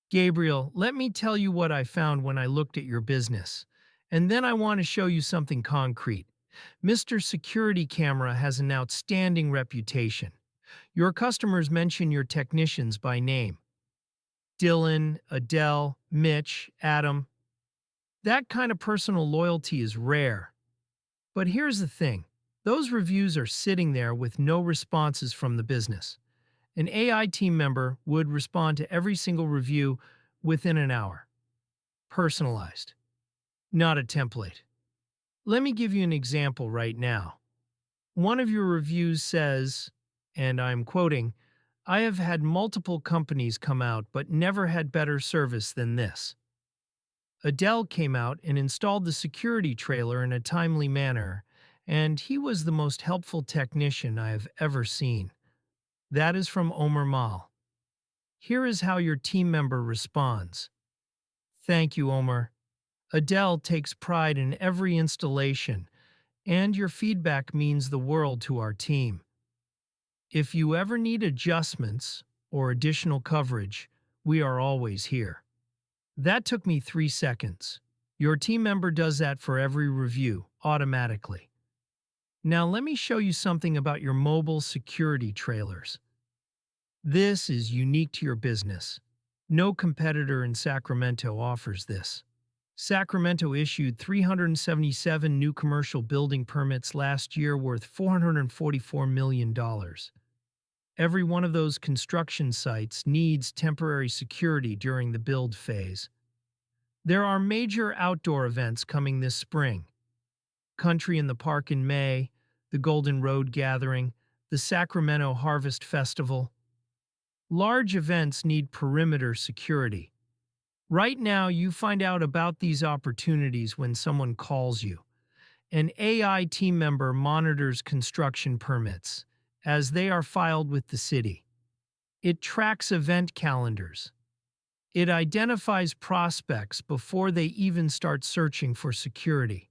Gabriel, let me tell you what I found when I looked at your business. And then I want to show you something concrete. Mr. Security Camera has an outstanding reputation. Your customers mention your technicians by name. Dylan, Adele, Mitch, Adam. That kind of personal loyalty is rare. But here's the thing. Those reviews are sitting there with no responses from the business. An AI team member would respond to every single review within an hour. Personalized, not a template. Let me give you an example right now. One of your reviews says, and I'm quoting, "I have had multiple companies come out but never had better service than this." Adele came out and installed the security trailer in a timely manner, and he was the most helpful technician I have ever seen. That is from Omer Mal. Here is how your team member responds. Thank you, Omer. Adele takes pride in every installation, and your feedback means the world to our team. If you ever need adjustments or additional coverage, we are always here. That took me 3 seconds. Your team member does that for every review, automatically. Now let me show you something about your mobile security trailers. This is unique to your business. No competitor in Sacramento offers this. Sacramento issued 377 new commercial building permits last year worth $444 million. Every one of those construction sites needs temporary security during the build phase. There are major outdoor events coming this spring. Country in the Park in May, the Golden Road Gathering, the Sacramento Harvest Festival. Large events need perimeter security. Right now, you find out about these opportunities when someone calls you. An AI team member monitors construction permits as they are filed with the city. It tracks event calendars. It identifies prospects before they even start searching for security.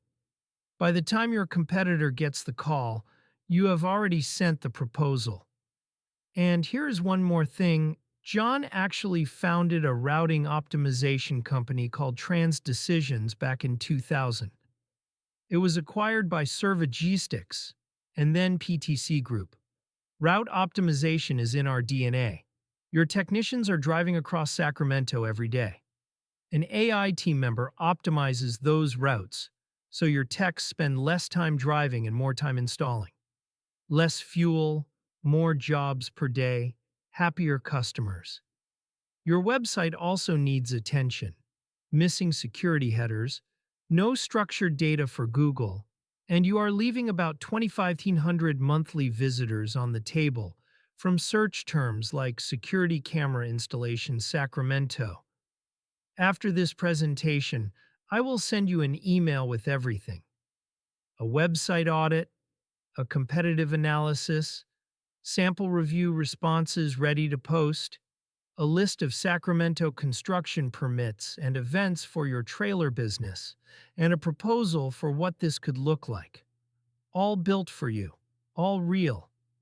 By the time your competitor gets the call, you have already sent the proposal. And here's one more thing. John actually founded a routing optimization company called Transdecisions back in 2000. It was acquired by Servigistics and then PTC Group. Route optimization is in our DNA. Your technicians are driving across Sacramento every day. An AI team member optimizes those routes, so your techs spend less time driving and more time installing. Less fuel, more jobs per day, happier customers. Your website also needs attention. Missing security headers, no structured data for Google, and you are leaving about 2,500 monthly visitors on the table from search terms like security camera installation Sacramento. After this presentation, I will send you an email with everything. A website audit, a competitive analysis, sample review responses ready to post, a list of Sacramento construction permits and events for your trailer business, and a proposal for what this could look like. All built for you, all real,